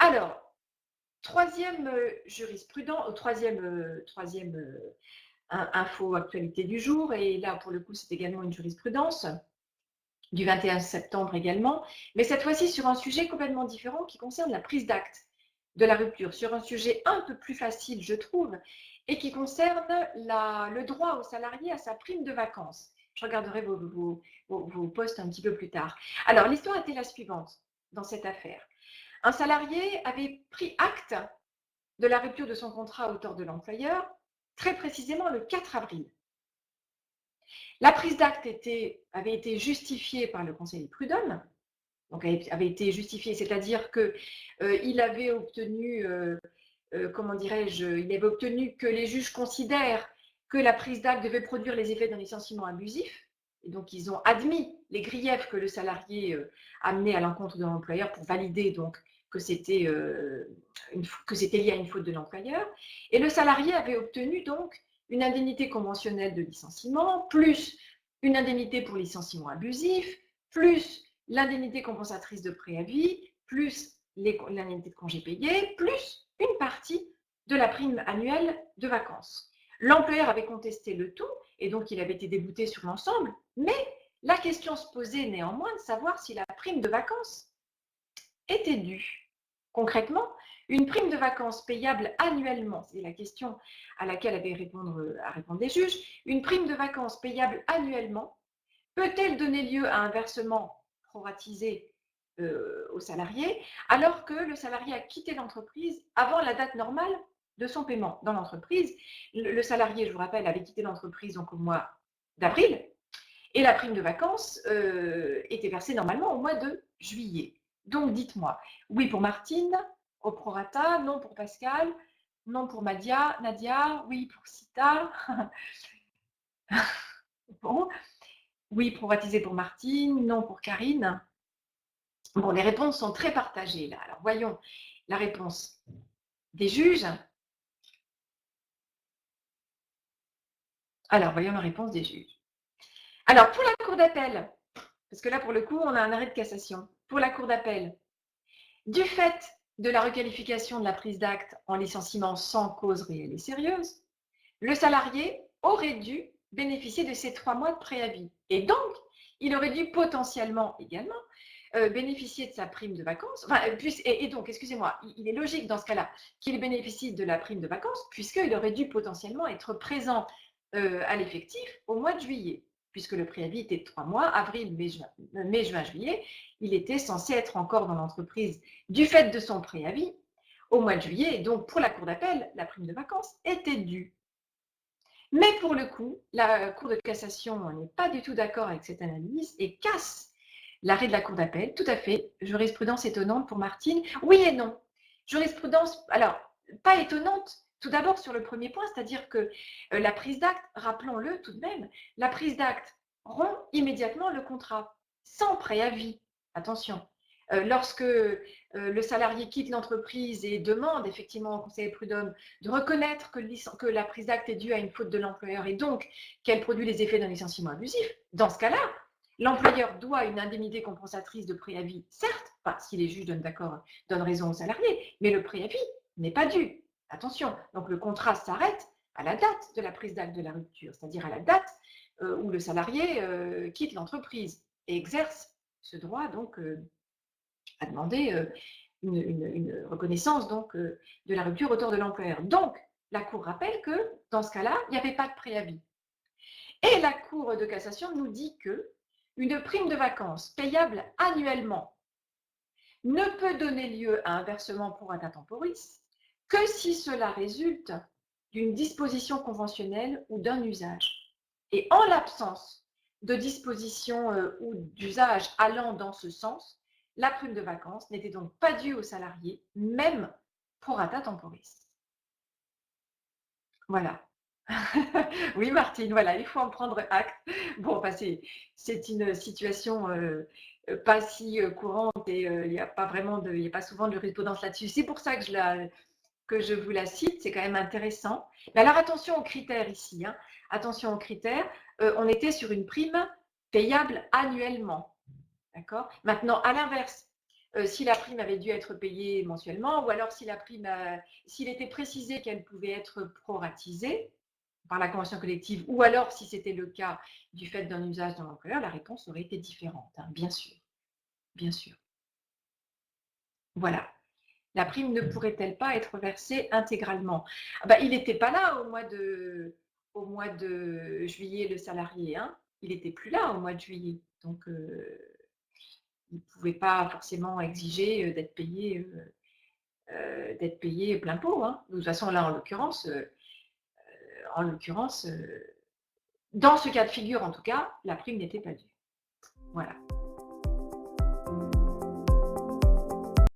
Alors, troisième jurisprudence, troisième info actualité du jour, et là pour le coup c'est également une jurisprudence du 21 septembre également, mais cette fois-ci sur un sujet complètement différent qui concerne la prise d'acte de la rupture, sur un sujet un peu plus facile je trouve, et qui concerne le droit au salarié à sa prime de vacances. Je regarderai vos posts un petit peu plus tard. Alors l'histoire était la suivante dans cette affaire. Un salarié avait pris acte de la rupture de son contrat à hauteur de l'employeur, très précisément le 4 avril. La prise d'acte avait été justifiée par le Conseil des prud'hommes, donc avait été justifiée, c'est-à-dire qu'il avait obtenu, comment dirais-je, il avait obtenu que les juges considèrent que la prise d'acte devait produire les effets d'un licenciement abusif, et donc ils ont admis les griefs que le salarié amenait à l'encontre de l'employeur pour valider donc que c'était lié à une faute de l'employeur, et le salarié avait obtenu donc une indemnité conventionnelle de licenciement, plus une indemnité pour licenciement abusif, plus l'indemnité compensatrice de préavis, plus l'indemnité de congé payé, plus une partie de la prime annuelle de vacances. L'employeur avait contesté le tout, et donc il avait été débouté sur l'ensemble, mais la question se posait néanmoins de savoir si la prime de vacances était due. Concrètement, une prime de vacances payable annuellement, c'est la question à laquelle avaient à répondre les juges, une prime de vacances payable annuellement peut-elle donner lieu à un versement proratisé au salarié alors que le salarié a quitté l'entreprise avant la date normale de son paiement dans l'entreprise? Le salarié, je vous rappelle, avait quitté l'entreprise donc au mois d'avril et la prime de vacances était versée normalement au mois de juillet. Donc dites-moi, oui pour Martine, au prorata, non pour Pascal, non pour Nadia, oui pour Sita, bon, oui proratisé pour Martine, non pour Karine. Bon, les réponses sont très partagées là. Alors voyons la réponse des juges. Alors voyons la réponse des juges. Alors pour la cour d'appel, parce que là pour le coup on a un arrêt de cassation. Pour la cour d'appel, du fait de la requalification de la prise d'acte en licenciement sans cause réelle et sérieuse, le salarié aurait dû bénéficier de ces 3 mois de préavis. Et donc, il aurait dû potentiellement également bénéficier de sa prime de vacances. Enfin, et donc, excusez-moi, il est logique dans ce cas-là qu'il bénéficie de la prime de vacances puisqu'il aurait dû potentiellement être présent à l'effectif au mois de juillet. Puisque le préavis était de 3 mois, avril, mai, juin, juillet, il était censé être encore dans l'entreprise du fait de son préavis au mois de juillet. Et donc, pour la cour d'appel, la prime de vacances était due. Mais pour le coup, la Cour de cassation n'est pas du tout d'accord avec cette analyse et casse l'arrêt de la Cour d'appel. Tout à fait, jurisprudence étonnante pour Martine. Oui et non. Jurisprudence, alors, pas étonnante, tout d'abord sur le premier point, c'est-à-dire que la prise d'acte, rappelons-le tout de même, la prise d'acte rompt immédiatement le contrat, sans préavis. Attention. Lorsque le salarié quitte l'entreprise et demande effectivement au conseil des prud'hommes de reconnaître que la prise d'acte est due à une faute de l'employeur et donc qu'elle produit les effets d'un licenciement abusif, dans ce cas-là, l'employeur doit une indemnité compensatrice de préavis, certes, si les juges donnent raison au salarié, mais le préavis n'est pas dû. Attention, donc le contrat s'arrête à la date de la prise d'acte de la rupture, c'est-à-dire à la date où le salarié quitte l'entreprise et exerce ce droit donc à demander une reconnaissance donc de la rupture auteur de l'employeur. Donc, la Cour rappelle que dans ce cas-là, il n'y avait pas de préavis. Et la Cour de cassation nous dit que une prime de vacances payable annuellement ne peut donner lieu à un versement pro rata temporis que si cela résulte d'une disposition conventionnelle ou d'un usage. Et en l'absence de disposition ou d'usage allant dans ce sens, la prime de vacances n'était donc pas due au salarié, même pro rata temporis. Voilà. Oui, Martine, voilà, il faut en prendre acte. Bon, c'est une situation pas si courante et il n'y a pas il n'y a pas souvent de jurisprudence là-dessus. C'est pour ça que je vous la cite, c'est quand même intéressant. Mais alors attention aux critères ici, hein. Attention aux critères. On était sur une prime payable annuellement. D'accord ? Maintenant, à l'inverse, si la prime avait dû être payée mensuellement, ou alors si la prime, s'il était précisé qu'elle pouvait être proratisée par la convention collective, ou alors si c'était le cas du fait d'un usage de l'employeur, la réponse aurait été différente, hein, bien sûr, bien sûr. Voilà. La prime ne pourrait-elle pas être versée intégralement? Ah bah, il n'était pas là au mois de juillet, le salarié, hein. Il n'était plus là au mois de juillet. Donc, il ne pouvait pas forcément exiger d'être payé plein pot, hein. De toute façon, là, en l'occurrence, dans ce cas de figure, en tout cas, la prime n'était pas due. Voilà.